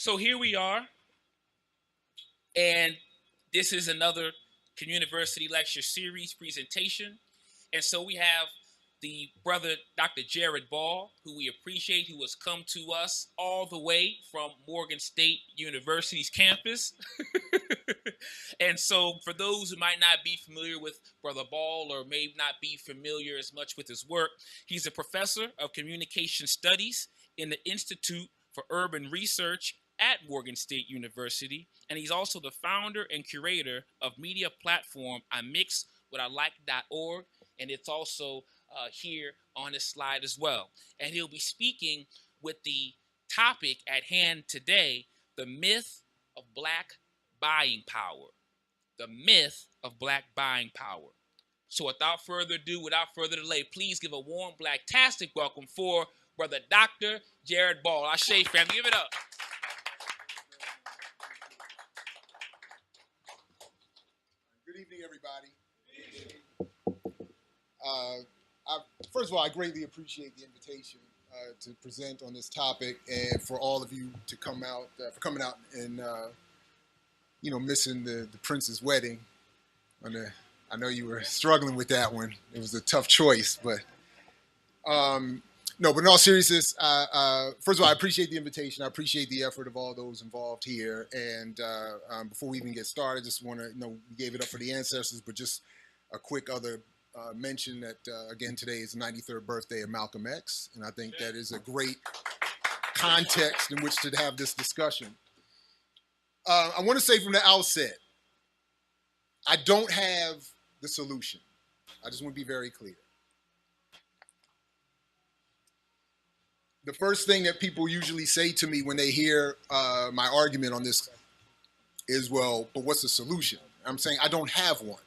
So here we are, and this is another Communiversity lecture series presentation. And so we have the brother, Dr. Jared Ball, who we appreciate, who has come to us all the way from Morgan State University's campus. And so for those who might not be familiar with Brother Ball or may not be familiar as much with his work, he's a professor of communication studies in the Institute for Urban Research at Morgan State University, and he's also the founder and curator of media platform I Mix What I Like.org, and it's also here on this slide as well. And he'll be speaking with the topic at hand today, the myth of Black buying power. The myth of Black buying power. So without further ado, without further delay, please give a warm Blacktastic welcome for Brother Dr. Jared Ball. Ashe, family, give it up. Good evening, everybody. First of all, I greatly appreciate the invitation to present on this topic, and for all of you to come out, for coming out and missing the Prince's wedding. I know you were struggling with that one. It was a tough choice, but no. But in all seriousness, first of all, I appreciate the invitation. I appreciate the effort of all those involved here. And before we even get started, I just want to, we gave it up for the ancestors, but just a quick other mention that, again, today is the 93rd birthday of Malcolm X. And I think that is a great context in which to have this discussion. I want to say from the outset, I don't have the solution. I just want to be very clear. The first thing that people usually say to me when they hear my argument on this is, well, but what's the solution? I'm saying I don't have one.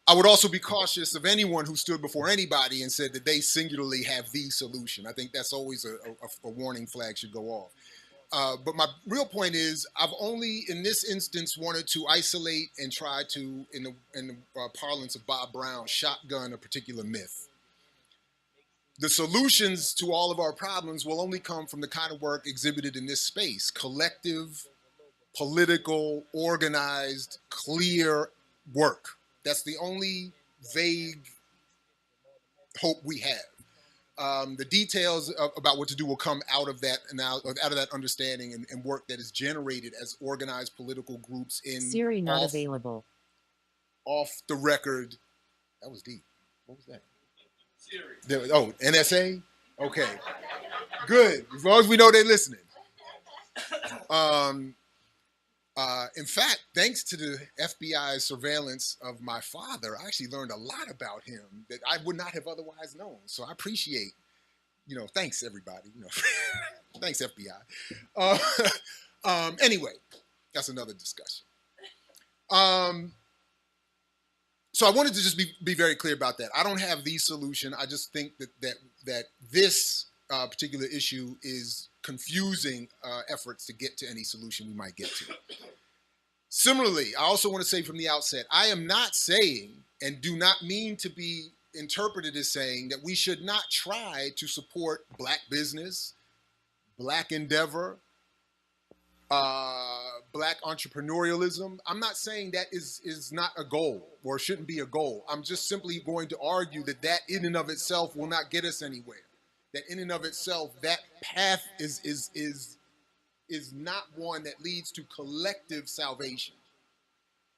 I would also be cautious of anyone who stood before anybody and said that they singularly have the solution. I think that's always a warning flag should go off. But my real point is, I've only, in this instance, wanted to isolate and try to, in the parlance of Bob Brown, shotgun a particular myth. The solutions to all of our problems will only come from the kind of work exhibited in this space: collective, political, organized, clear work. That's the only vague hope we have. The details about what to do will come out of that understanding and work that is generated as organized political groups in Siri not available. Off the record. That was deep. What was that? Siri. Oh, NSA? Okay. Good. As long as we know they're listening. In fact, thanks to the FBI's surveillance of my father, I actually learned a lot about him that I would not have otherwise known. So I appreciate, thanks everybody. Thanks FBI. Anyway, that's another discussion. So I wanted to just be very clear about that. I don't have the solution. I just think that this particular issue is confusing efforts to get to any solution we might get to. Similarly, I also want to say from the outset, I am not saying, and do not mean to be interpreted as saying, that we should not try to support Black business, Black endeavor, Black entrepreneurialism. I'm not saying that is not a goal or shouldn't be a goal. I'm just simply going to argue that in and of itself will not get us anywhere. That in and of itself, that path is not one that leads to collective salvation.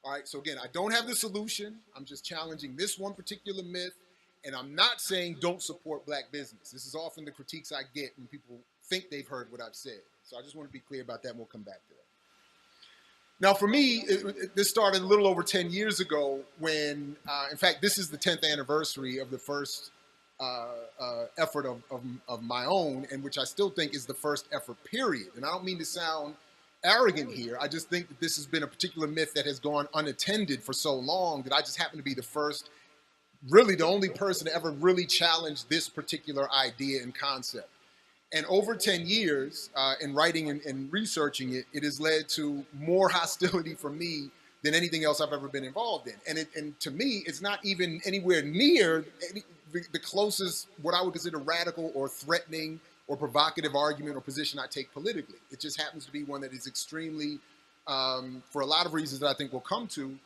All right, so again, I don't have the solution. I'm just challenging this one particular myth, and I'm not saying don't support Black business. This is often the critiques I get when people think they've heard what I've said. So I just want to be clear about that, and we'll come back to that. Now, for me, this started a little over 10 years ago when, in fact, this is the 10th anniversary of the first effort of my own, and which I still think is the first effort, period. And I don't mean to sound arrogant here. I just think that this has been a particular myth that has gone unattended for so long that I just happen to be the first, really the only person to ever really challenge this particular idea and concept. And over 10 years, in writing and researching it, it has led to more hostility from me than anything else I've ever been involved in. And to me, it's not even anywhere near the closest, what I would consider radical or threatening or provocative argument or position I take politically. It just happens to be one that is extremely, for a lot of reasons that I think we'll come to,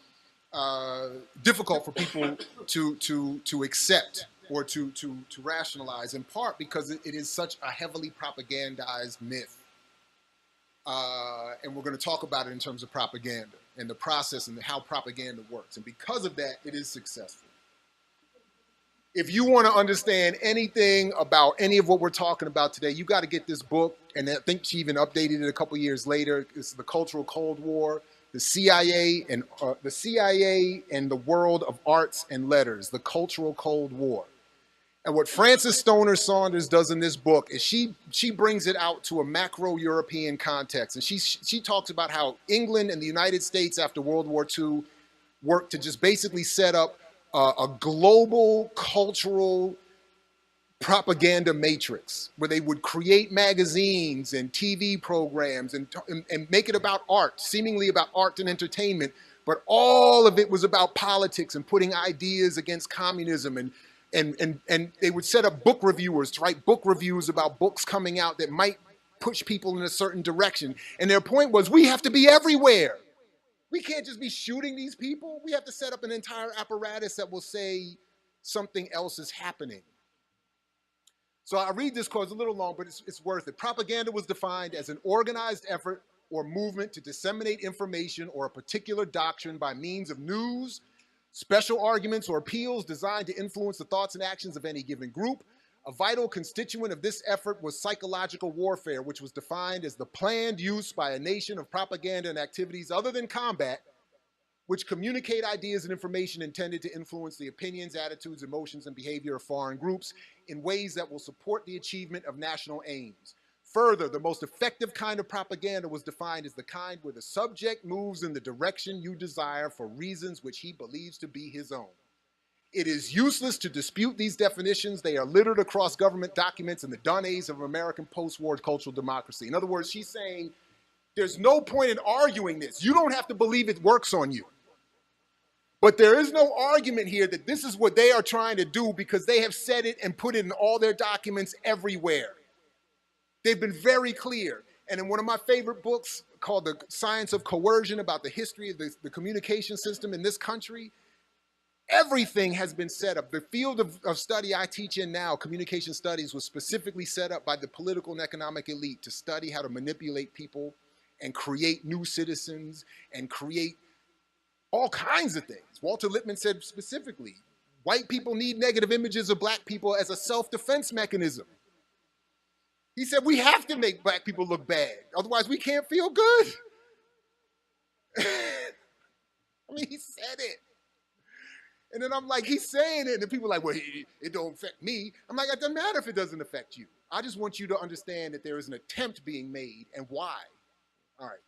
difficult for people to accept or to rationalize, in part because it is such a heavily propagandized myth. And we're going to talk about it in terms of propaganda and the process and how propaganda works. And because of that, it is successful. If you want to understand anything about any of what we're talking about today, you got to get this book. And I think she even updated it a couple years later. It's The Cultural Cold War, the CIA and the World of Arts and Letters, The Cultural Cold War. And what Frances Stoner Saunders does in this book is she brings it out to a macro-European context. And she talks about how England and the United States after World War II worked to just basically set up a global cultural propaganda matrix where they would create magazines and TV programs and make it about art, seemingly about art and entertainment, but all of it was about politics and putting ideas against communism, and they would set up book reviewers to write book reviews about books coming out that might push people in a certain direction. And their point was, we have to be everywhere. We can't just be shooting these people. We have to set up an entire apparatus that will say something else is happening. So I read this quote, it's a little long, but it's worth it. Propaganda was defined as an organized effort or movement to disseminate information or a particular doctrine by means of news, special arguments, or appeals designed to influence the thoughts and actions of any given group. A vital constituent of this effort was psychological warfare, which was defined as the planned use by a nation of propaganda and activities other than combat, which communicate ideas and information intended to influence the opinions, attitudes, emotions, and behavior of foreign groups in ways that will support the achievement of national aims. Further, the most effective kind of propaganda was defined as the kind where the subject moves in the direction you desire for reasons which he believes to be his own. It is useless to dispute these definitions. They are littered across government documents and the données of American post-war cultural democracy. In other words, she's saying there's no point in arguing this. You don't have to believe it works on you. But there is no argument here that this is what they are trying to do because they have said it and put it in all their documents everywhere. They've been very clear. And in one of my favorite books called The Science of Coercion, about the history of the communication system in this country, everything has been set up. The field of study I teach in now, communication studies, was specifically set up by the political and economic elite to study how to manipulate people and create new citizens and create all kinds of things. Walter Lippmann said specifically, white people need negative images of black people as a self-defense mechanism. He said we have to make black people look bad, otherwise we can't feel good. I mean, he said it. And then I'm like, he's saying it, and people are like, well, it don't affect me. I'm like, it doesn't matter if it doesn't affect you. I just want you to understand that there is an attempt being made and why. All right.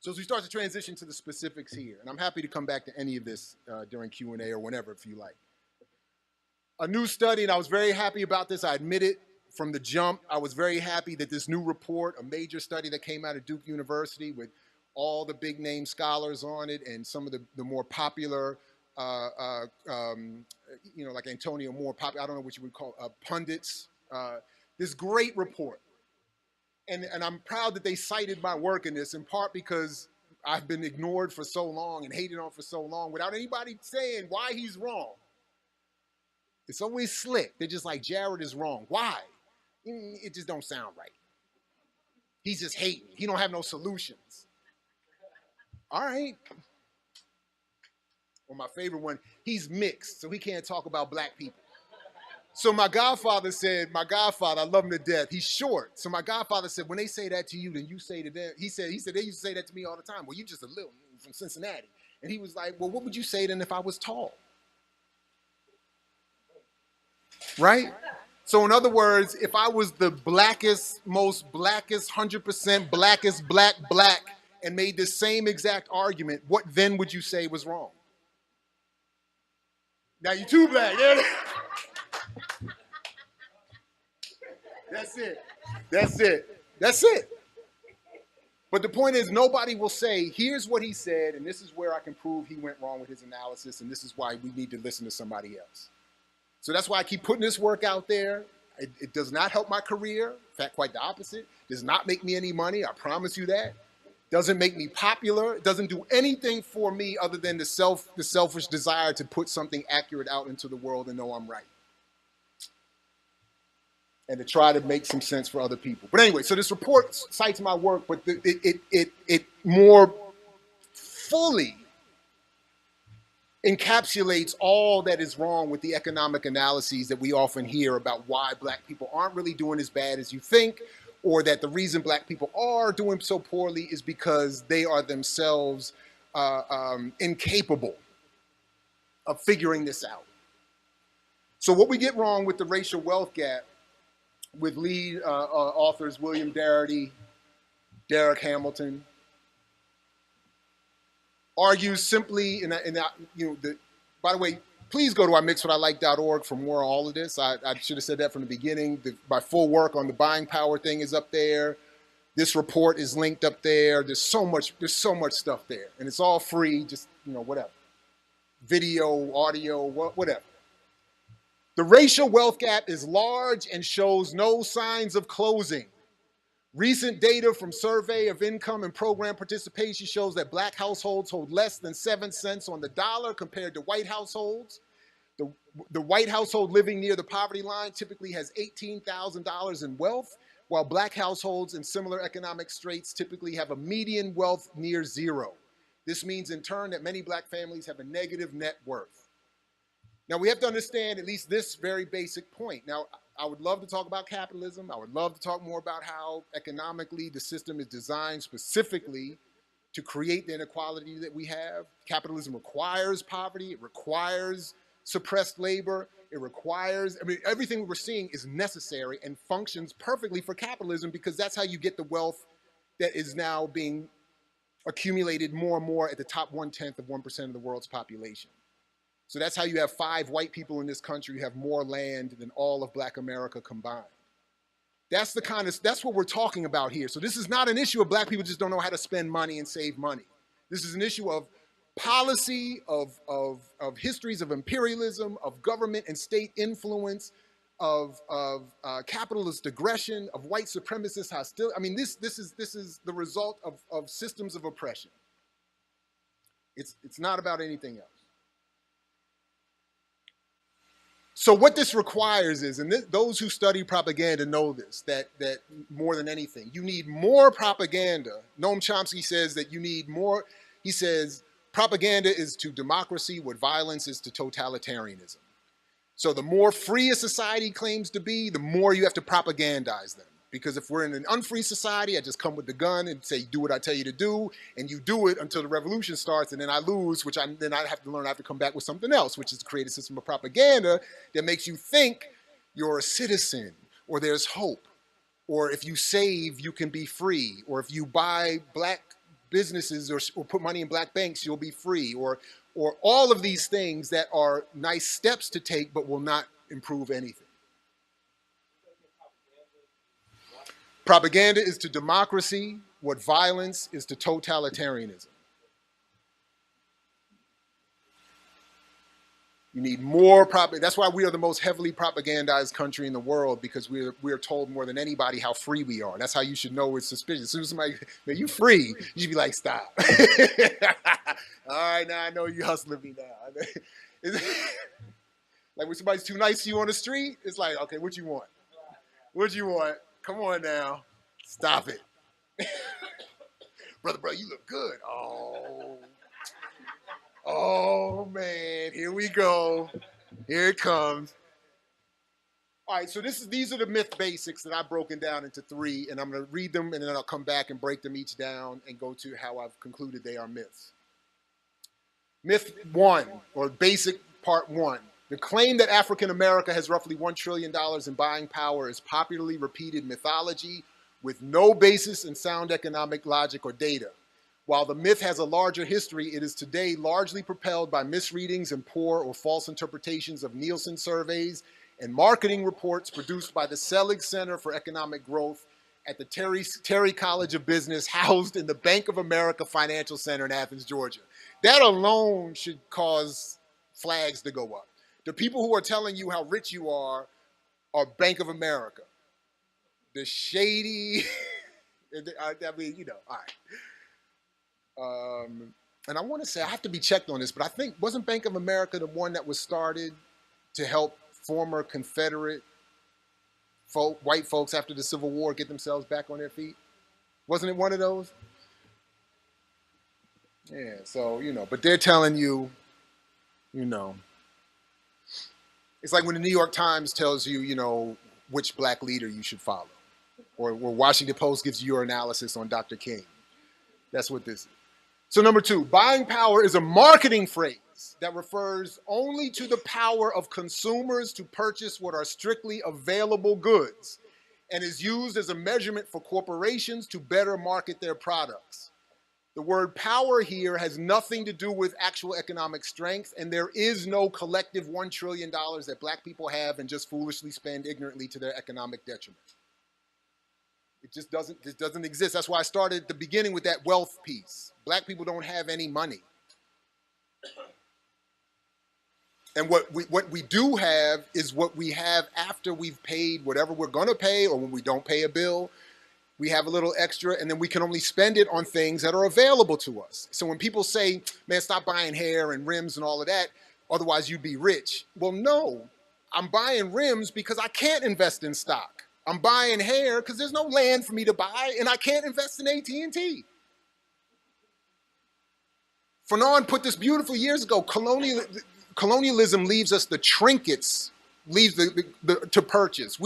So as we start to transition to the specifics here, and I'm happy to come back to any of this during Q&A or whenever if you like. A new study, and I was very happy about this. I admit it from the jump. I was very happy that this new report, a major study that came out of Duke University with all the big name scholars on it and some of the more popular you know, like Antonio Moore, I don't know what you would call pundits. This great report. And I'm proud that they cited my work in this, in part because I've been ignored for so long and hated on for so long without anybody saying why he's wrong. It's always slick. They're just like, Jared is wrong. Why? It just don't sound right. He's just hating. He don't have no solutions. All right. Or my favorite one, he's mixed, so he can't talk about black people. So my godfather said, I love him to death. He's short. So my godfather said, when they say that to you, then you say to them. He said, they used to say that to me all the time. Well, you just a little from Cincinnati. And he was like, well, what would you say then if I was tall? Right? So in other words, if I was the blackest, most blackest, 100% blackest black, and made this same exact argument, what then would you say was wrong? Now you're too black. That's it. That's it. That's it. But the point is, nobody will say, here's what he said, and this is where I can prove he went wrong with his analysis, and this is why we need to listen to somebody else. So that's why I keep putting this work out there. It does not help my career. In fact, quite the opposite. Does not make me any money. I promise you that. Doesn't make me popular. It doesn't do anything for me other than the selfish desire to put something accurate out into the world and know I'm right, and to try to make some sense for other people. But anyway, so this report cites my work, but it more fully encapsulates all that is wrong with the economic analyses that we often hear about why black people aren't really doing as bad as you think, or that the reason black people are doing so poorly is because they are themselves incapable of figuring this out. So what we get wrong with the racial wealth gap, with lead authors William Darity, Derek Hamilton, argues simply, by the way, please go to imixwhatilike.org for more of all of this. I should have said that from the beginning. My full work on the buying power thing is up there. This report is linked up there. There's so much stuff there, and it's all free. Just whatever, video, audio, whatever. The racial wealth gap is large and shows no signs of closing. Recent data from Survey of Income and Program Participation shows that black households hold less than 7 cents on the dollar compared to white households. The white household living near the poverty line typically has $18,000 in wealth, while black households in similar economic straits typically have a median wealth near zero. This means in turn that many black families have a negative net worth. Now we have to understand at least this very basic point. Now, I would love to talk about capitalism. I would love to talk more about how economically the system is designed specifically to create the inequality that we have. Capitalism requires poverty. It requires suppressed labor. It requires, everything we're seeing is necessary and functions perfectly for capitalism, because that's how you get the wealth that is now being accumulated more and more at the top 1/10 of 1% of the world's population. So that's how you have 5 white people in this country who have more land than all of black America combined. That's what we're talking about here. So this is not an issue of black people just don't know how to spend money and save money. This is an issue of policy, of histories of imperialism, of government and state influence, of capitalist aggression, of white supremacist hostility. This is the result of systems of oppression. It's not about anything else. So what this requires is, and those who study propaganda know this, that more than anything, you need more propaganda. Noam Chomsky says that you need more. He says propaganda is to democracy what violence is to totalitarianism. So the more free a society claims to be, the more you have to propagandize them. Because if we're in an unfree society, I just come with the gun and say, do what I tell you to do, and you do it until the revolution starts, and then I lose, then I have to learn I have to come back with something else, which is to create a system of propaganda that makes you think you're a citizen, or there's hope, or if you save, you can be free, or if you buy black businesses or put money in black banks, you'll be free, or all of these things that are nice steps to take but will not improve anything. Propaganda is to democracy what violence is to totalitarianism. You need more propaganda. That's why we are the most heavily propagandized country in the world, because we are told more than anybody how free we are. That's how you should know it's suspicious. As soon as somebody, man, you free, you should be like, stop. All right, now I know you hustling me now. Like when somebody's too nice to you on the street, it's like, okay, what you want? What you want? Come on now. Stop it. Brother, you look good. Oh, man, here we go. Here it comes. All right, so these are the myth basics that I've broken down into 3, and I'm going to read them, and then I'll come back and break them each down and go to how I've concluded they are myths. Myth 1, or basic part 1. The claim that African America has roughly $1 trillion in buying power is popularly repeated mythology with no basis in sound economic logic or data. While the myth has a larger history, it is today largely propelled by misreadings and poor or false interpretations of Nielsen surveys and marketing reports produced by the Selig Center for Economic Growth at the Terry College of Business, housed in the Bank of America Financial Center in Athens, Georgia. That alone should cause flags to go up. The people who are telling you how rich you are or Bank of America? The shady, I mean, you know, all right. And I want to say, I have to be checked on this, but I think, wasn't Bank of America the one that was started to help former Confederate white folks after the Civil War get themselves back on their feet? Wasn't it one of those? Yeah, so, you know, but they're telling you, you know, it's like when the New York Times tells you, you know, which black leader you should follow, or Washington Post gives you your analysis on Dr. King. That's what this is. So number two, buying power is a marketing phrase that refers only to the power of consumers to purchase what are strictly available goods and is used as a measurement for corporations to better market their products. The word power here has nothing to do with actual economic strength, and there is no collective $1 trillion that black people have and just foolishly spend ignorantly to their economic detriment. It just doesn't exist. That's why I started at the beginning with that wealth piece. Black people don't have any money. And what we do have is what we have after we've paid whatever we're going to pay, or when we don't pay a bill. We have a little extra, and then we can only spend it on things that are available to us. So when people say, man, stop buying hair and rims and all of that, otherwise you'd be rich. Well, no, I'm buying rims because I can't invest in stock. I'm buying hair because there's no land for me to buy, and I can't invest in AT&T. Fanon put this beautifully years ago. Colonialism leaves us the trinkets, leaves to purchase.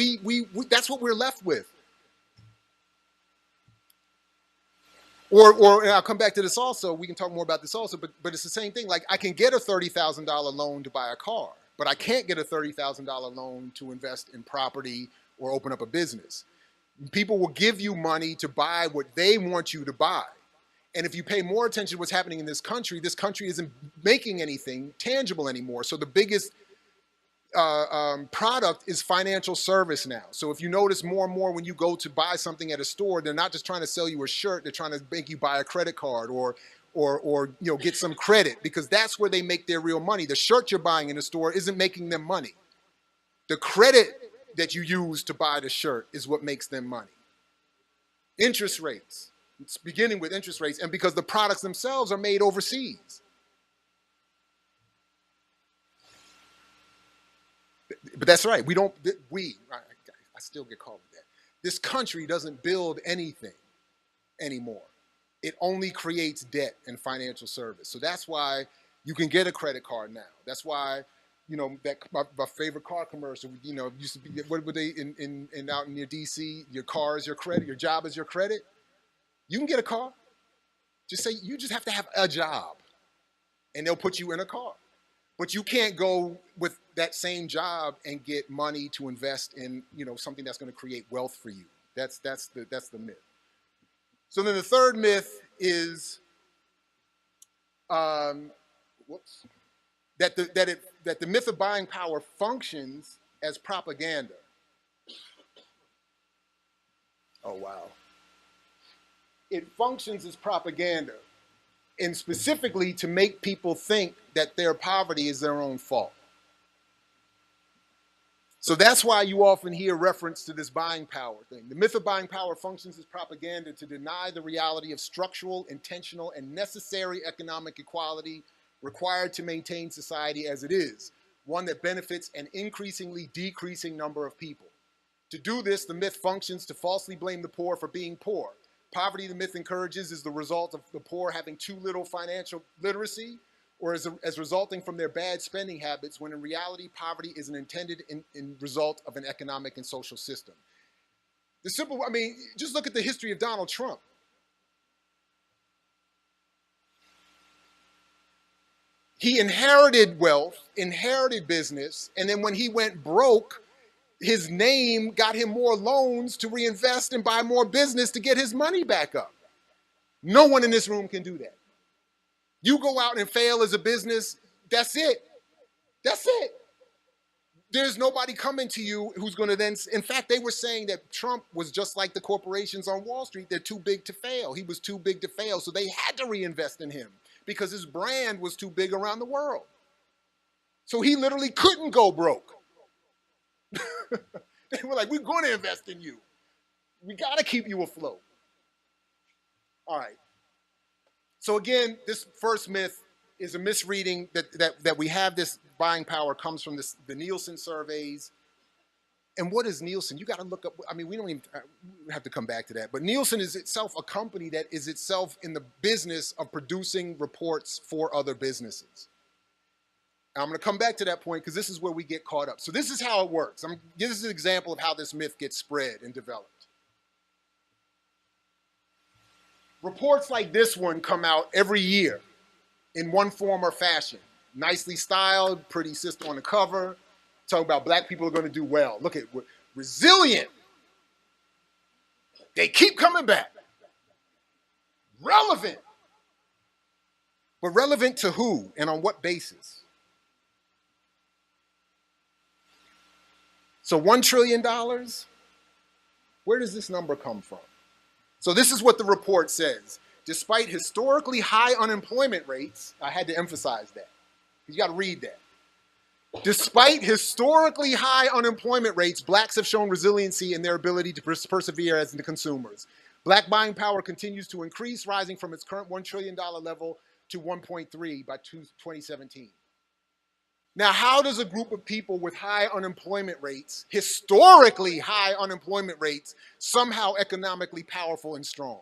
That's what we're left with. Or and I'll come back to this also. We can talk more about this also, but it's the same thing. Like, I can get a $30,000 loan to buy a car, but I can't get a $30,000 loan to invest in property or open up a business. People will give you money to buy what they want you to buy. And if you pay more attention to what's happening in this country isn't making anything tangible anymore. So the biggest product is financial service now. So if you notice more and more when you go to buy something at a store, they're not just trying to sell you a shirt, they're trying to make you buy a credit card or you know, get some credit, because that's where they make their real money. The shirt you're buying in the store isn't making them money. The credit that you use to buy the shirt is what makes them money. Interest rates. It's beginning with interest rates, and because the products themselves are made overseas. But that's right. I still get called that. This country doesn't build anything anymore. It only creates debt and financial service. So that's why you can get a credit card now. That's why, you know, that my favorite car commercial, you know, used to be, what were they in out near DC? Your car is your credit. Your job is your credit. You can get a car. Just say you just have to have a job, and they'll put you in a car. But you can't go with that same job and get money to invest in, you know, something that's going to create wealth for you. That's the myth. So then the third myth is that the myth of buying power functions as propaganda. Oh wow. It functions as propaganda, and specifically to make people think that their poverty is their own fault. So that's why you often hear reference to this buying power thing. The myth of buying power functions as propaganda to deny the reality of structural, intentional, and necessary economic equality required to maintain society as it is, one that benefits an increasingly decreasing number of people. To do this, the myth functions to falsely blame the poor for being poor. Poverty, the myth encourages, is the result of the poor having too little financial literacy, or as resulting from their bad spending habits, when in reality, poverty is an intended result of an economic and social system. Just look at the history of Donald Trump. He inherited wealth, inherited business, and then when he went broke, his name got him more loans to reinvest and buy more business to get his money back up. No one in this room can do that. You go out and fail as a business, that's it. That's it. There's nobody coming to you who's going to then, in fact, they were saying that Trump was just like the corporations on Wall Street. They're too big to fail. He was too big to fail, so they had to reinvest in him because his brand was too big around the world. So he literally couldn't go broke. They were like, we're going to invest in you. We got to keep you afloat. All right. So again, this first myth is a misreading that we have this buying power comes from the Nielsen surveys. And what is Nielsen? You got to look up. I mean, we don't even have to come back to that. But Nielsen is itself a company that is itself in the business of producing reports for other businesses. And I'm going to come back to that point because this is where we get caught up. So this is how it works. This is an example of how this myth gets spread and developed. Reports like this one come out every year in one form or fashion. Nicely styled, pretty sister on the cover. Talking about black people are going to do well. Look at resilient. They keep coming back. Relevant. But relevant to who and on what basis? So $1 trillion, where does this number come from? So this is what the report says. Despite historically high unemployment rates, I had to emphasize that. You got to read that. Despite historically high unemployment rates, blacks have shown resiliency in their ability to persevere as the consumers. Black buying power continues to increase, rising from its current $1 trillion level to 1.3 by 2017. Now, how does a group of people with high unemployment rates, historically high unemployment rates, somehow economically powerful and strong?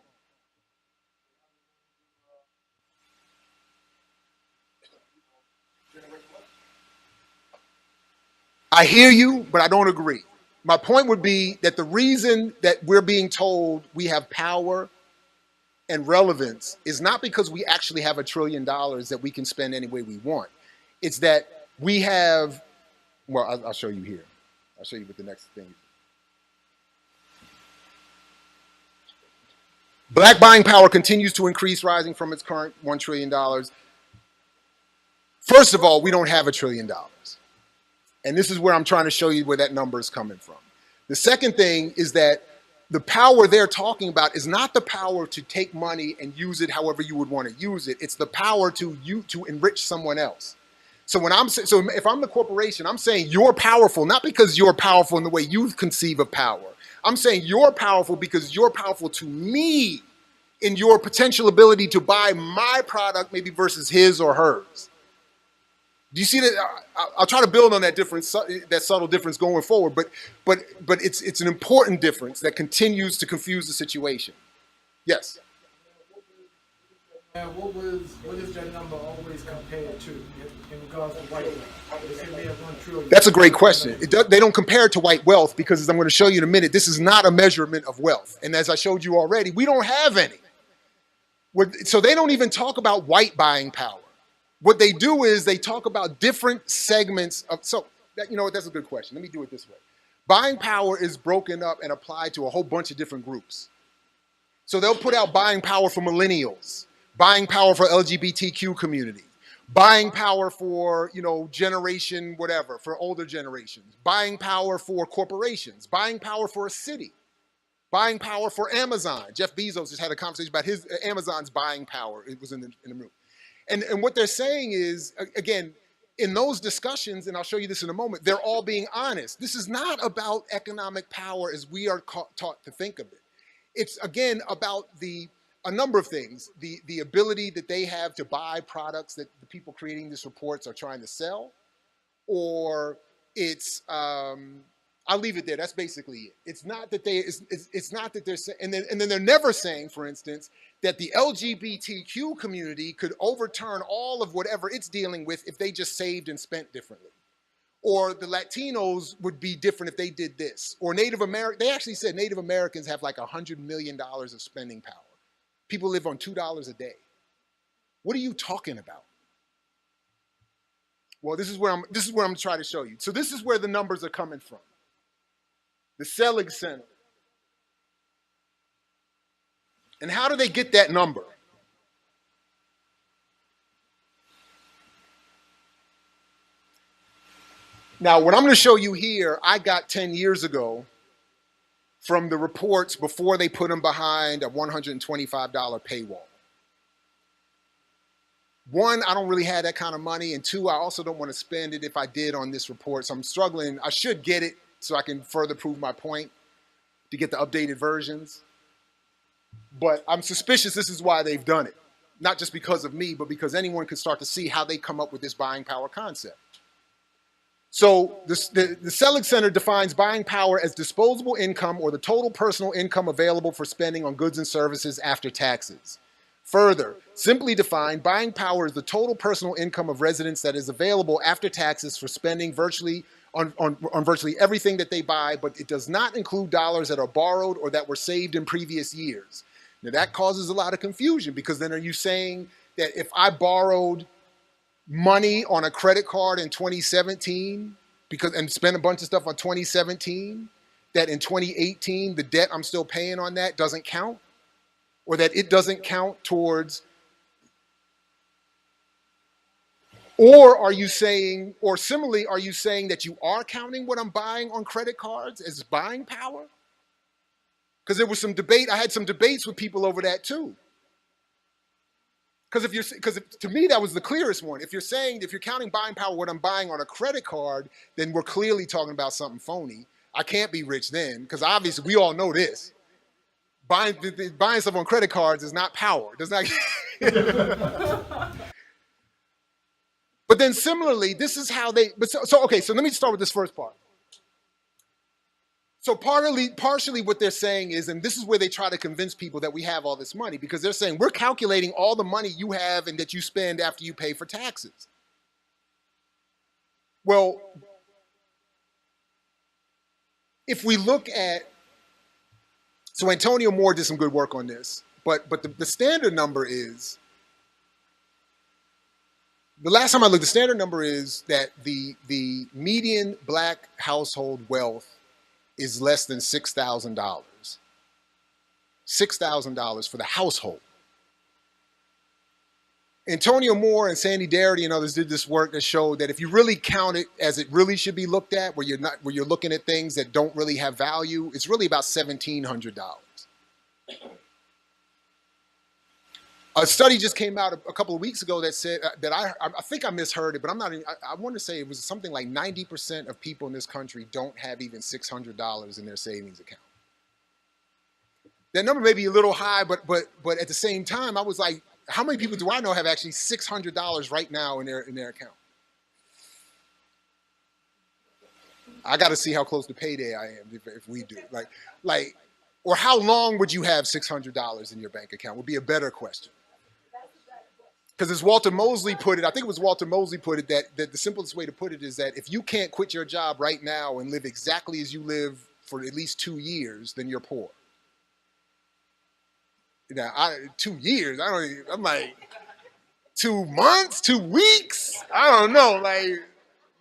I hear you, but I don't agree. My point would be that the reason that we're being told we have power and relevance is not because we actually have $1 trillion that we can spend any way we want. It's that we have, well, I'll show you here. I'll show you with the next thing. Black buying power continues to increase, rising from its current $1 trillion. First of all, we don't have $1 trillion. And this is where I'm trying to show you where that number is coming from. The second thing is that the power they're talking about is not the power to take money and use it however you would want to use it. It's the power to enrich someone else. So if I'm the corporation, I'm saying you're powerful, not because you're powerful in the way you conceive of power. I'm saying you're powerful because you're powerful to me in your potential ability to buy my product, maybe versus his or hers. Do you see that? I'll try to build on that difference, that subtle difference going forward, but it's an important difference that continues to confuse the situation. Yes. And what is that number always compared to in regards to white wealth? They say we have 1 trillion. That's a great question. They don't compare it to white wealth because, as I'm going to show you in a minute, this is not a measurement of wealth. And as I showed you already, we don't have any. So they don't even talk about white buying power. What they do is they talk about different segments of, you know what, that's a good question. Let me do it this way. Buying power is broken up and applied to a whole bunch of different groups. So they'll put out buying power for millennials, buying power for LGBTQ community, buying power for, generation whatever, for older generations, buying power for corporations, buying power for a city, buying power for Amazon. Jeff Bezos just had a conversation about his Amazon's buying power. It was in the room. And what they're saying is, again, in those discussions, and I'll show you this in a moment, they're all being honest. This is not about economic power as we are taught to think of it. It's, again, about a number of things. The ability that they have to buy products that the people creating these reports are trying to sell, or it's, I'll leave it there. That's basically it. It's not that they're saying, and then they're never saying, for instance, that the LGBTQ community could overturn all of whatever it's dealing with if they just saved and spent differently. Or the Latinos would be different if they did this. Or Native American, they actually said Native Americans have like $100 million of spending power. People live on $2 a day. What are you talking about? Well, this is where I'm trying to show you. So this is where the numbers are coming from. The Selig Center. And how do they get that number? Now, what I'm going to show you here, I got 10 years ago from the reports before they put them behind a $125 paywall. One, I don't really have that kind of money. And two, I also don't want to spend it if I did on this report. So I'm struggling. I should get it so I can further prove my point to get the updated versions. But I'm suspicious this is why they've done it. Not just because of me, but because anyone could start to see how they come up with this buying power concept. So the Selig Center defines buying power as disposable income or the total personal income available for spending on goods and services after taxes. Further, simply defined, buying power is the total personal income of residents that is available after taxes for spending virtually on virtually everything that they buy, but it does not include dollars that are borrowed or that were saved in previous years. Now that causes a lot of confusion, because then are you saying that if I borrowed money on a credit card in 2017 and spent a bunch of stuff on 2017, that in 2018 the debt I'm still paying on that doesn't count? Or that it doesn't count towards? Or are you saying, or similarly, are you saying that you are counting what I'm buying on credit cards as buying power? Because there was some debate. I had some debates with people over that too. Because to me that was the clearest one. If you're counting buying power what I'm buying on a credit card, then we're clearly talking about something phony. I can't be rich then, because obviously we all know this. Buying stuff on credit cards is not power. Does not. But then similarly, this is how they. Okay. So let me start with this first part. So partially what they're saying is, and this is where they try to convince people that we have all this money, because they're saying we're calculating all the money you have and that you spend after you pay for taxes. Well, if we look at, so Antonio Moore did some good work on this, but the standard number is, the last time I looked, the standard number is that the median black household wealth is less than $6,000. $6,000 for the household. Antonio Moore and Sandy Darity and others did this work that showed that if you really count it as it really should be looked at, where you're looking at things that don't really have value, it's really about $1,700. A study just came out a couple of weeks ago that said that I think I misheard it, but I want to say it was something like 90% of people in this country don't have even $600 in their savings account. That number may be a little high, but at the same time, I was like, how many people do I know have actually $600 right now in their account? I got to see how close to payday I am if we do. Like, or how long would you have $600 in your bank account would be a better question. Because as Walter Mosley put it, I think it was Walter Mosley put it, that the simplest way to put it is that if you can't quit your job right now and live exactly as you live for at least 2 years, then you're poor. Now, 2 years, I'm like, 2 months, 2 weeks? I don't know. Like,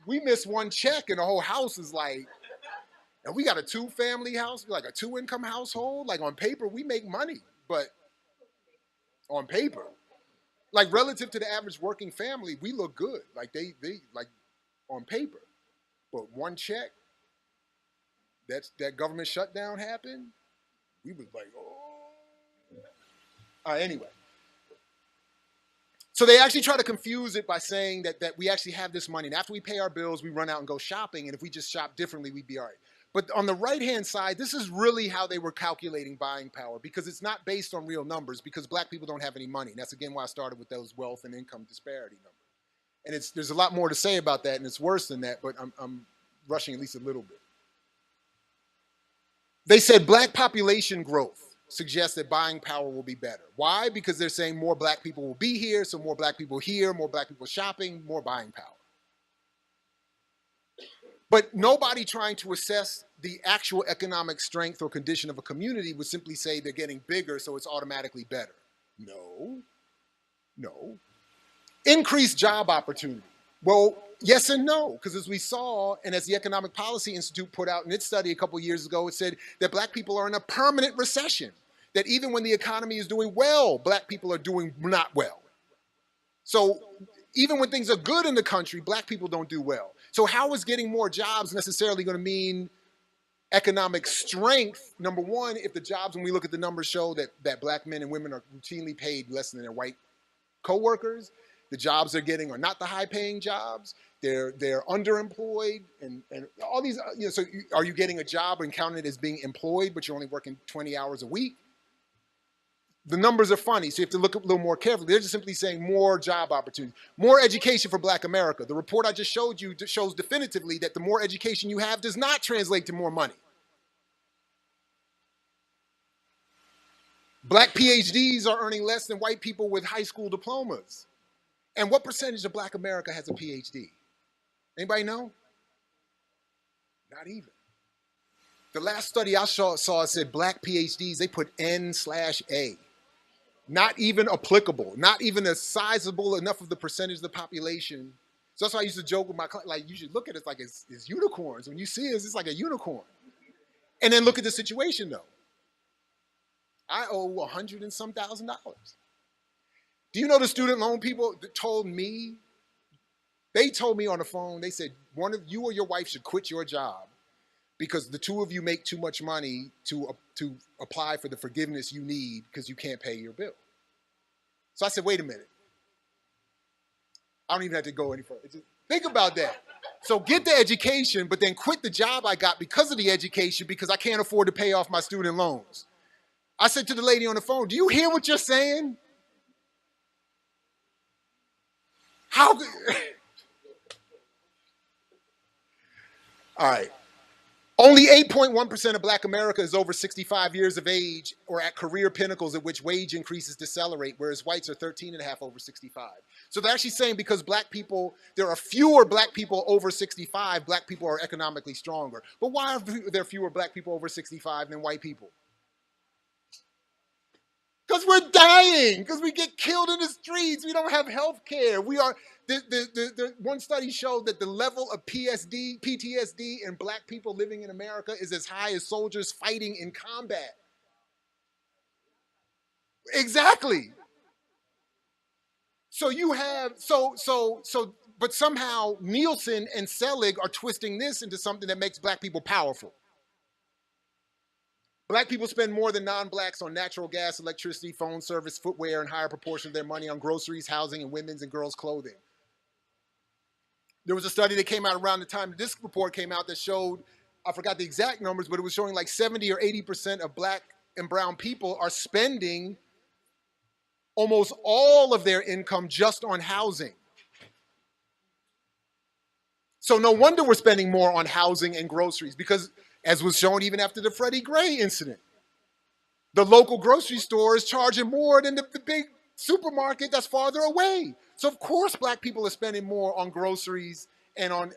we miss one check and the whole house is like, and we got a 2-family house, like a 2-income household. Like on paper, we make money, but on paper, like relative to the average working family, we look good. Like they like on paper, but one check, that government shutdown happened, we was like, oh. Anyway, so they actually try to confuse it by saying that we actually have this money, and after we pay our bills, we run out and go shopping, and if we just shop differently, we'd be all right. But on the right-hand side, this is really how they were calculating buying power, because it's not based on real numbers, because black people don't have any money. And that's, again, why I started with those wealth and income disparity numbers. And there's a lot more to say about that, and it's worse than that, but I'm rushing at least a little bit. They said black population growth suggests that buying power will be better. Why? Because they're saying more black people will be here, so more black people here, more black people shopping, more buying power. But nobody trying to assess the actual economic strength or condition of a community would simply say they're getting bigger, so it's automatically better. No. Increased job opportunity. Well, yes and no, because as we saw, and as the Economic Policy Institute put out in its study a couple of years ago, it said that black people are in a permanent recession. That even when the economy is doing well, black people are doing not well. So even when things are good in the country, black people don't do well. So how is getting more jobs necessarily going to mean economic strength? Number one, if the jobs, when we look at the numbers, show that black men and women are routinely paid less than their white coworkers, The jobs they're getting are not the high-paying jobs. They're underemployed, and all these. So are you getting a job and counted as being employed, but you're only working 20 hours a week? The numbers are funny, so you have to look a little more carefully. They're just simply saying more job opportunities, more education for Black America. The report I just showed you shows definitively that the more education you have does not translate to more money. Black PhDs are earning less than white people with high school diplomas. And what percentage of Black America has a PhD? Anybody know? Not even. The last study I saw said Black PhDs, they put N/A. Not even applicable, not even a sizable enough of the percentage of the population. So that's why I used to joke with my clients, like, you should look at it like it's unicorns. When you see it, it's like a unicorn. And then look at the situation, though. I owe $100 and some thousand. Do you know the student loan people that told me? They told me on the phone, they said, one of you or your wife should quit your job because the two of you make too much money to apply for the forgiveness you need because you can't pay your bill. So I said, wait a minute. I don't even have to go any further. Just think about that. So get the education, but then quit the job I got because of the education because I can't afford to pay off my student loans. I said to the lady on the phone, do you hear what you're saying? How? All right. Only 8.1% of Black America is over 65 years of age or at career pinnacles at which wage increases decelerate, whereas whites are 13.5 over 65. So they're actually saying because Black people, there are fewer Black people over 65, Black people are economically stronger. But why are there fewer Black people over 65 than white people? Because we're dying, because we get killed in the streets. We don't have health care. We are, the one study showed that the level of PTSD in Black people living in America is as high as soldiers fighting in combat. Exactly. So you have, but somehow Nielsen and Selig are twisting this into something that makes Black people powerful. Black people spend more than non-Blacks on natural gas, electricity, phone service, footwear, and higher proportion of their money on groceries, housing, and women's and girls' clothing. There was a study that came out around the time this report came out that showed, I forgot the exact numbers, but it was showing like 70 or 80% of Black and brown people are spending almost all of their income just on housing. So no wonder we're spending more on housing and groceries because, as was shown even after the Freddie Gray incident, the local grocery store is charging more than the big supermarket that's farther away. So of course Black people are spending more on groceries and on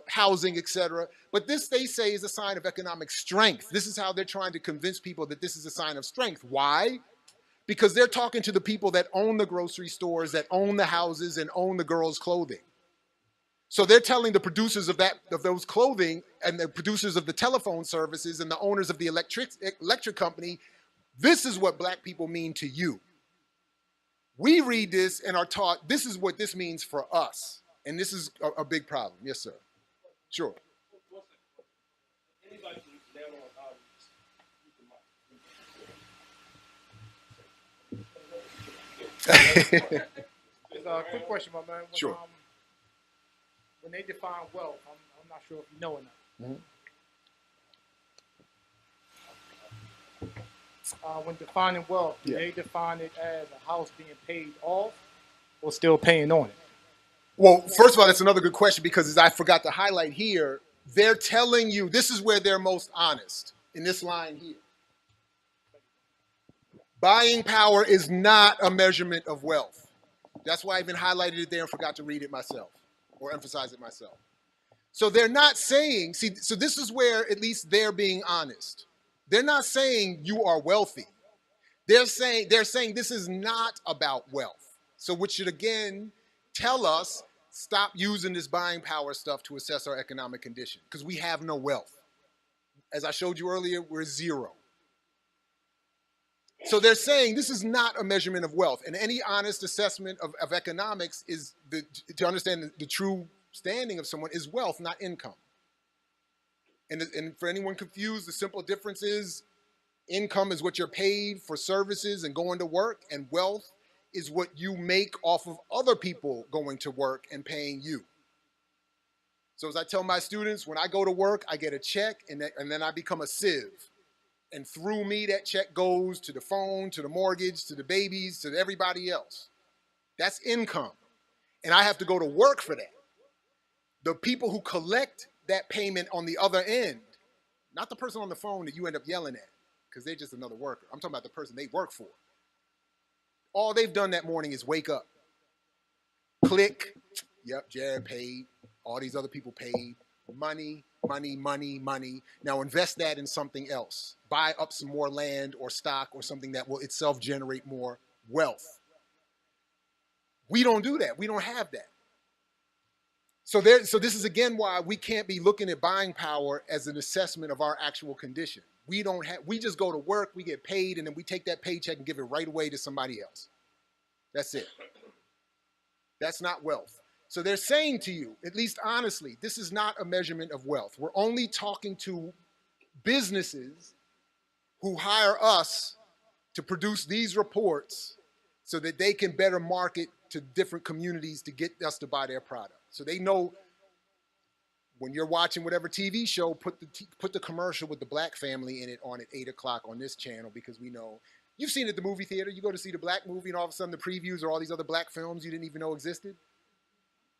housing, etc. But this, they say, is a sign of economic strength. This is how they're trying to convince people that this is a sign of strength. Why? Because they're talking to the people that own the grocery stores, that own the houses, and own the girls' clothing. So they're telling the producers of those clothing and the producers of the telephone services and the owners of the electric company, this is what Black people mean to you. We read this and are taught this is what this means for us. And this is a big problem. Yes, sir. Sure. Quick question, my man. Sure. When they define wealth, I'm not sure if you know or not. Mm-hmm. When defining wealth, do they define it as a house being paid off or still paying on it? Well, first of all, that's another good question because, as I forgot to highlight here, they're telling you this is where they're most honest in this line here. Buying power is not a measurement of wealth. That's why I even highlighted it there and forgot to read it myself or emphasize it myself. So they're not saying, see, so this is where at least they're being honest. They're not saying you are wealthy. They're saying this is not about wealth. So which should again tell us, stop using this buying power stuff to assess our economic condition because we have no wealth. As I showed you earlier, we're zero. So they're saying this is not a measurement of wealth. And any honest assessment of economics is to understand the true standing of someone is wealth, not income. And for anyone confused, the simple difference is income is what you're paid for services and going to work, and wealth is what you make off of other people going to work and paying you. So as I tell my students, when I go to work, I get a check, and then I become a sieve. And through me, that check goes to the phone, to the mortgage, to the babies, to everybody else. That's income. And I have to go to work for that. The people who collect that payment on the other end, not the person on the phone that you end up yelling at, because they're just another worker. I'm talking about the person they work for. All they've done that morning is wake up, click, yep, Jared paid, all these other people paid, money, money, money, money. Now invest that in something else. Buy up some more land or stock or something that will itself generate more wealth. We don't do that. We don't have that. So this is again why we can't be looking at buying power as an assessment of our actual condition. We just go to work, we get paid, and then we take that paycheck and give it right away to somebody else. That's it. That's not wealth. So they're saying to you, at least honestly, this is not a measurement of wealth. We're only talking to businesses who hire us to produce these reports so that they can better market to different communities to get us to buy their product. So they know when you're watching whatever TV show, put the commercial with the black family in it on at 8 o'clock on this channel, because we know. You've seen it at the movie theater. You go to see the black movie and all of a sudden the previews are all these other black films you didn't even know existed.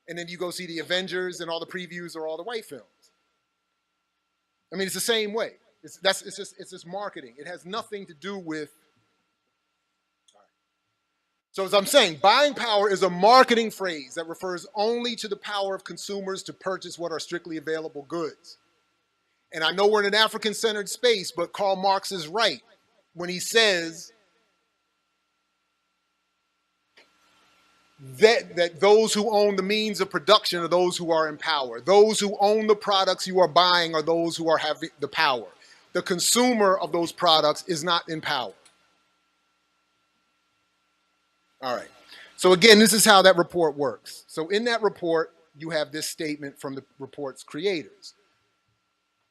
And then you go see the Avengers and all the previews are all the white films. I mean, it's the same way. It's just marketing. It has nothing to do with. So as I'm saying, buying power is a marketing phrase that refers only to the power of consumers to purchase what are strictly available goods. And I know we're in an African-centered space, but Karl Marx is right when he says that those who own the means of production are those who are in power. Those who own the products you are buying are those who are having the power. The consumer of those products is not in power. All right. So again, this is how that report works. So in that report, you have this statement from the report's creators.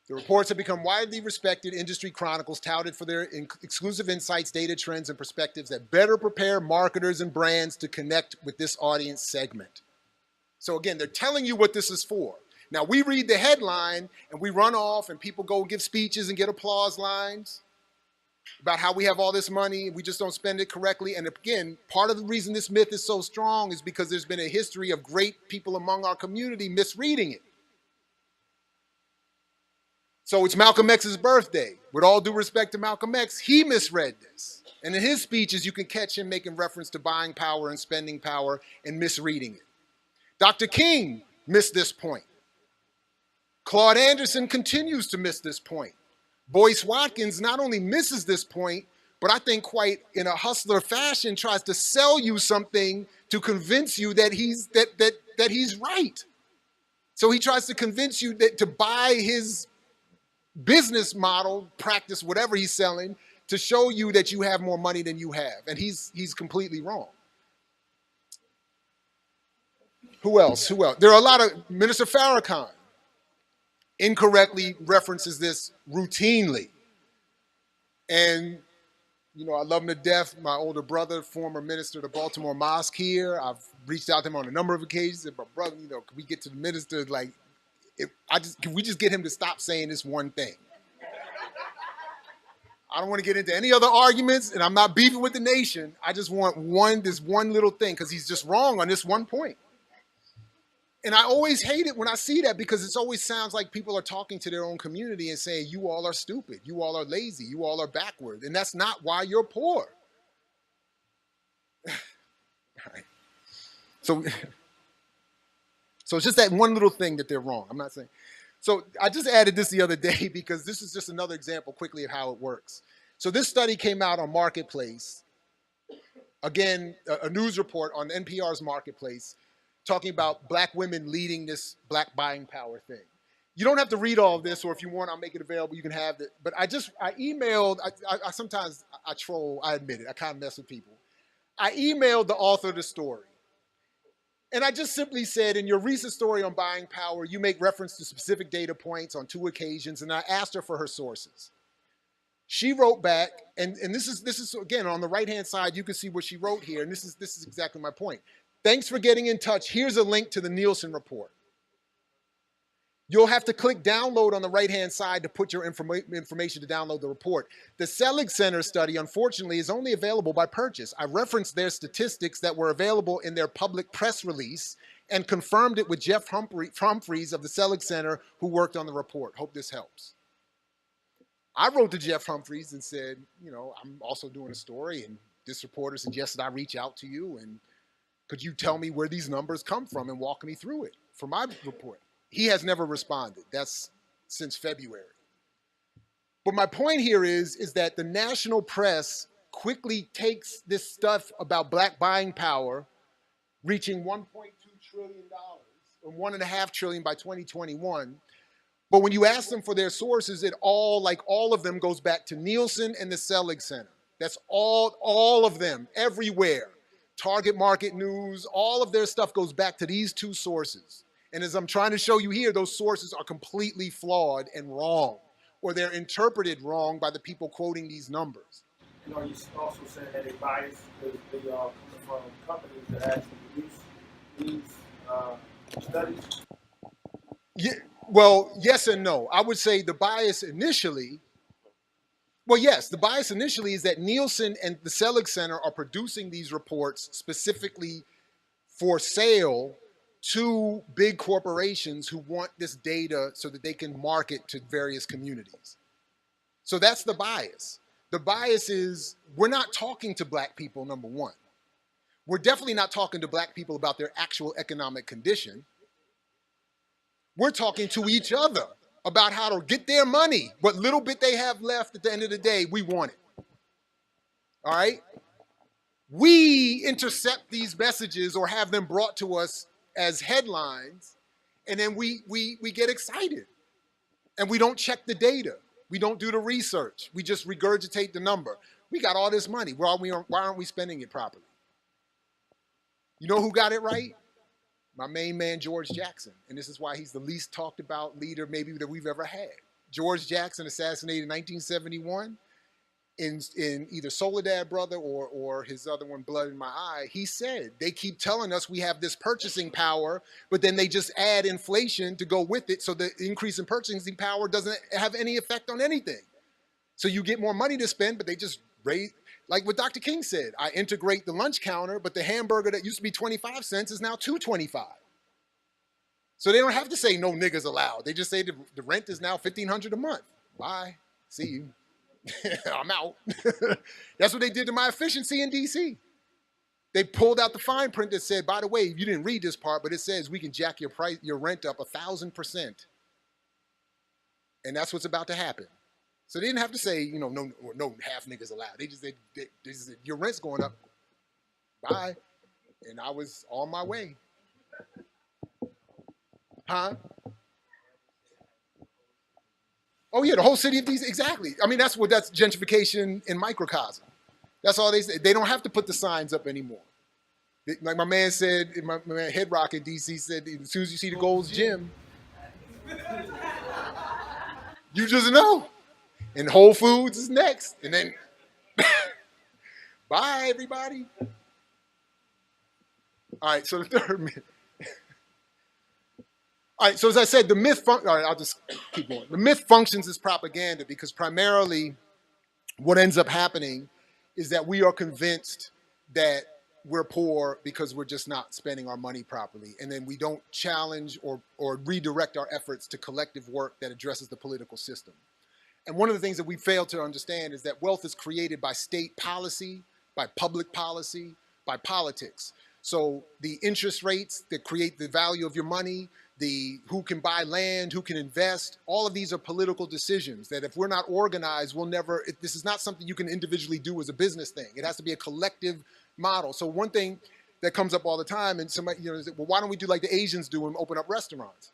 The reports have become widely respected industry chronicles touted for their exclusive insights, data trends, and perspectives that better prepare marketers and brands to connect with this audience segment. So again, they're telling you what this is for. Now, we read the headline and we run off and people go give speeches and get applause lines about how we have all this money and we just don't spend it correctly. And again, part of the reason this myth is so strong is because there's been a history of great people among our community misreading it. So it's Malcolm X's birthday. With all due respect to Malcolm X, he misread this. And in his speeches, you can catch him making reference to buying power and spending power and misreading it. Dr. King missed this point. Claude Anderson continues to miss this point. Boyce Watkins not only misses this point, but I think quite in a hustler fashion tries to sell you something to convince you that he's right. So he tries to convince you that to buy his business model, practice whatever he's selling, to show you that you have more money than you have. And he's completely wrong. Who else? There are a lot of, Minister Farrakhan incorrectly references this routinely. And, you know, I love him to death. My older brother, former minister of the Baltimore Mosque here. I've reached out to him on a number of occasions. And my brother, you know, can we get to the minister? Like, can we just get him to stop saying this one thing? I don't want to get into any other arguments, and I'm not beefing with the nation. I just want this one little thing, because he's just wrong on this one point. And I always hate it when I see that, because it always sounds like people are talking to their own community and saying, you all are stupid, you all are lazy, you all are backward, and that's not why you're poor. All right. So it's just that one little thing that they're wrong. I'm not saying. So I just added this the other day because this is just another example quickly of how it works. So this study came out on Marketplace. Again, a news report on NPR's Marketplace talking about black women leading this black buying power thing. You don't have to read all of this, or if you want, I'll make it available. You can have it. But I emailed, I sometimes I troll, I admit it. I kind of mess with people. I emailed the author of the story. And I just simply said, in your recent story on buying power, you make reference to specific data points on 2 occasions, and I asked her for her sources. She wrote back, and this is again on the right-hand side, you can see what she wrote here, and this is exactly my point. Thanks for getting in touch. Here's a link to the Nielsen report. You'll have to click download on the right-hand side to put your information to download the report. The Selig Center study, unfortunately, is only available by purchase. I referenced their statistics that were available in their public press release and confirmed it with Jeff Humphreys of the Selig Center, who worked on the report. Hope this helps. I wrote to Jeff Humphreys and said, you know, I'm also doing a story, and this reporter suggested I reach out to you, and could you tell me where these numbers come from and walk me through it for my report? He has never responded. That's since February. But my point here is that the national press quickly takes this stuff about black buying power reaching $1.2 trillion, or $1.5 trillion by 2021. But when you ask them for their sources, it all of them goes back to Nielsen and the Selig Center. That's all of them, everywhere. Target Market News, all of their stuff goes back to these two sources. And as I'm trying to show you here, those sources are completely flawed and wrong, or they're interpreted wrong by the people quoting these numbers. You know, you also said that they bias they come from companies that actually produce these studies. Yeah, well, yes and no. I would say the bias initially, well, yes, the bias initially is that Nielsen and the Selig Center are producing these reports specifically for sale to big corporations who want this data so that they can market to various communities. So that's the bias. The bias is we're not talking to black people, number one. We're definitely not talking to black people about their actual economic condition. We're talking to each other about how to get their money. What little bit they have left at the end of the day, we want it. All right? We intercept these messages or have them brought to us as headlines, and then we get excited. And we don't check the data. We don't do the research. We just regurgitate the number. We got all this money. Why aren't we spending it properly? You know who got it right? My main man, George Jackson. And this is why he's the least talked about leader maybe that we've ever had. George Jackson, assassinated in 1971. In either Soledad Brother or his other one, Blood in My Eye, he said, they keep telling us we have this purchasing power, but then they just add inflation to go with it, so the increase in purchasing power doesn't have any effect on anything. So you get more money to spend, but they just raise, like what Dr. King said, I integrate the lunch counter, but the hamburger that used to be 25 cents is now $2.25. So they don't have to say no niggas allowed. They just say the rent is now $1,500 a month. Bye, see you. I'm out. That's what they did to my efficiency in DC. They pulled out the fine print that said, by the way, you didn't read this part, but it says we can jack your rent up 1,000%. And that's what's about to happen. So they didn't have to say, you know, no half niggas allowed. They just said your rent's going up. Bye. And I was on my way. Huh? Oh yeah, the whole city of DC, exactly. I mean, that's gentrification in microcosm. That's all they say. They don't have to put the signs up anymore. Like my man said, my man Head Rock in DC said, as soon as you see the Gold's Gym, you just know. And Whole Foods is next. And then, bye everybody. All right, so the third myth. All right, so as I said, the myth, all right, I'll just keep going. The myth functions as propaganda because primarily what ends up happening is that we are convinced that we're poor because we're just not spending our money properly. And then we don't challenge or redirect our efforts to collective work that addresses the political system. And one of the things that we fail to understand is that wealth is created by state policy, by public policy, by politics. So the interest rates that create the value of your money, who can buy land, who can invest, all of these are political decisions that if we're not organized, this is not something you can individually do as a business thing. It has to be a collective model. So one thing that comes up all the time, and somebody, you know, is, well, why don't we do like the Asians do and open up restaurants?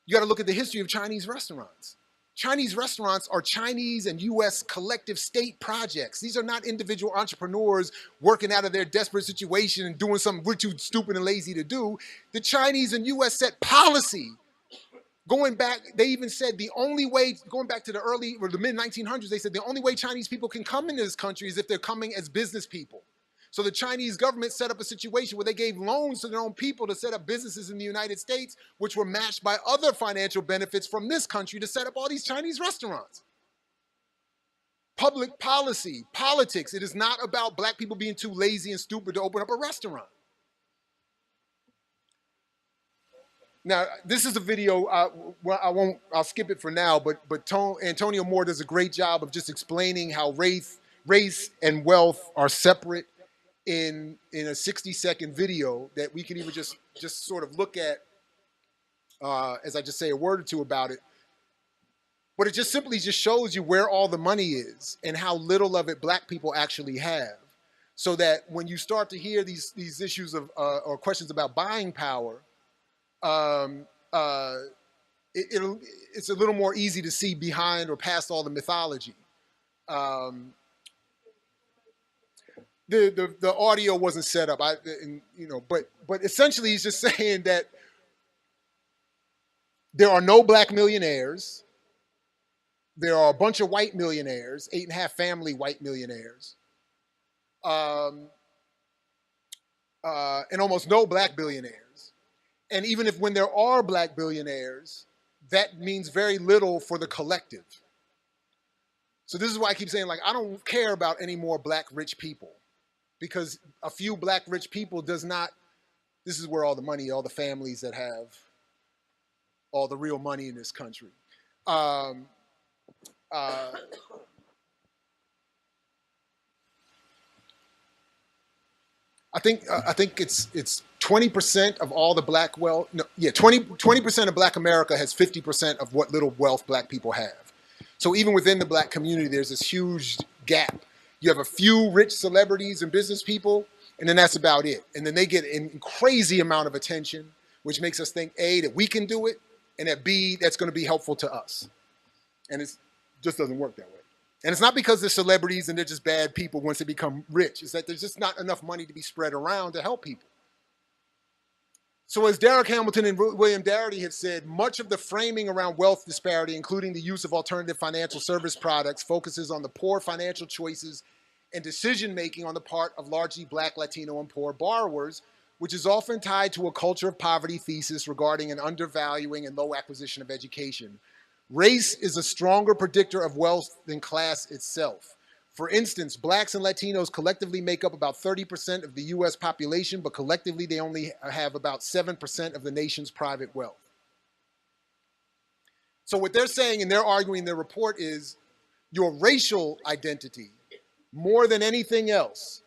You got to look at the history of Chinese restaurants. Chinese restaurants are Chinese and US collective state projects. These are not individual entrepreneurs working out of their desperate situation and doing something we're too stupid and lazy to do. The Chinese and US set policy Going back, they even said the only way, going back to the early or the mid 1900s, they said the only way Chinese people can come into this country is if they're coming as business people. So the Chinese government set up a situation where they gave loans to their own people to set up businesses in the United States, which were matched by other financial benefits from this country to set up all these Chinese restaurants. Public policy, politics. It is not about black people being too lazy and stupid to open up a restaurant. Now, this is a video, I'll skip it for now, but Antonio Moore does a great job of just explaining how race and wealth are separate in a 60-second video that we can even just sort of look at as I just say a word or two about it. But it just simply just shows you where all the money is and how little of it black people actually have. So that when you start to hear these issues of or questions about buying power, it's a little more easy to see behind or past all the mythology. The audio wasn't set up, but essentially he's just saying that there are no black millionaires. There are a bunch of white millionaires, 8.5 family white millionaires, and almost no black billionaires. And even if when there are black billionaires, that means very little for the collective. So this is why I keep saying, like, I don't care about any more black rich people, because a few black rich people does not, this is where all the money, all the families that have all the real money in this country. I think it's 20% of all the black wealth. No, yeah, 20% of black America has 50% of what little wealth black people have. So even within the black community, there's this huge gap. You have a few rich celebrities and business people, and then that's about it. And then they get a crazy amount of attention, which makes us think, A, that we can do it, and that B, that's going to be helpful to us. And it just doesn't work that way. And it's not because they're celebrities and they're just bad people once they become rich. It's that there's just not enough money to be spread around to help people. So as Derek Hamilton and William Darity have said, much of the framing around wealth disparity, including the use of alternative financial service products, focuses on the poor financial choices and decision-making on the part of largely black, Latino, and poor borrowers, which is often tied to a culture of poverty thesis regarding an undervaluing and low acquisition of education. Race is a stronger predictor of wealth than class itself. For instance, blacks and Latinos collectively make up about 30% of the US population, but collectively they only have about 7% of the nation's private wealth. So what they're saying, and they're arguing in their report, is your racial identity, more than anything else,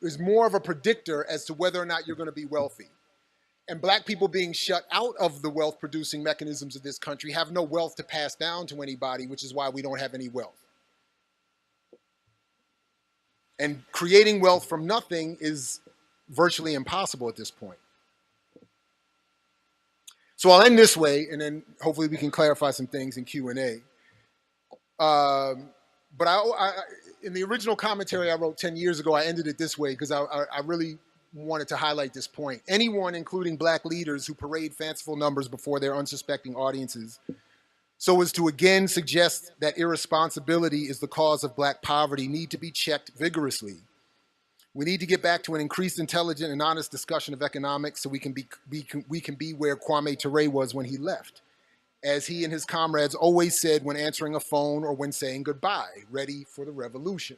is more of a predictor as to whether or not you're going to be wealthy. And black people being shut out of the wealth-producing mechanisms of this country have no wealth to pass down to anybody, which is why we don't have any wealth. And creating wealth from nothing is virtually impossible at this point. So I'll end this way, and then hopefully we can clarify some things in Q&A. But in the original commentary I wrote 10 years ago, I ended it this way because I really wanted to highlight this point. Anyone, including black leaders, who parade fanciful numbers before their unsuspecting audiences so as to again suggest that irresponsibility is the cause of black poverty need to be checked vigorously. We need to get back to an increased intelligent and honest discussion of economics so we can be where Kwame Ture was when he left. As he and his comrades always said when answering a phone or when saying goodbye, ready for the revolution.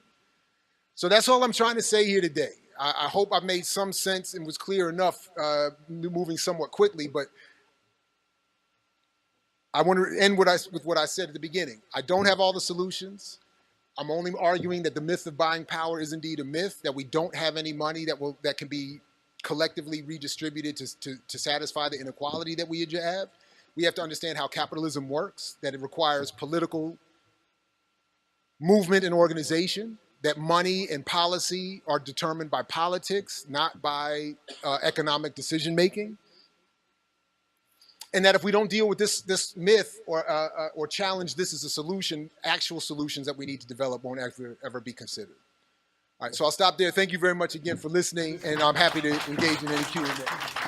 So that's all I'm trying to say here today. I hope I made some sense and was clear enough, moving somewhat quickly, but I want to end with what I said at the beginning. I don't have all the solutions. I'm only arguing that the myth of buying power is indeed a myth, that we don't have any money that can be collectively redistributed to satisfy the inequality that we have. We have to understand how capitalism works, that it requires political movement and organization, that money and policy are determined by politics, not by economic decision-making. And that if we don't deal with this myth or challenge this as a solution, actual solutions that we need to develop won't ever be considered. All right, so I'll stop there. Thank you very much again for listening, and I'm happy to engage in any Q&A.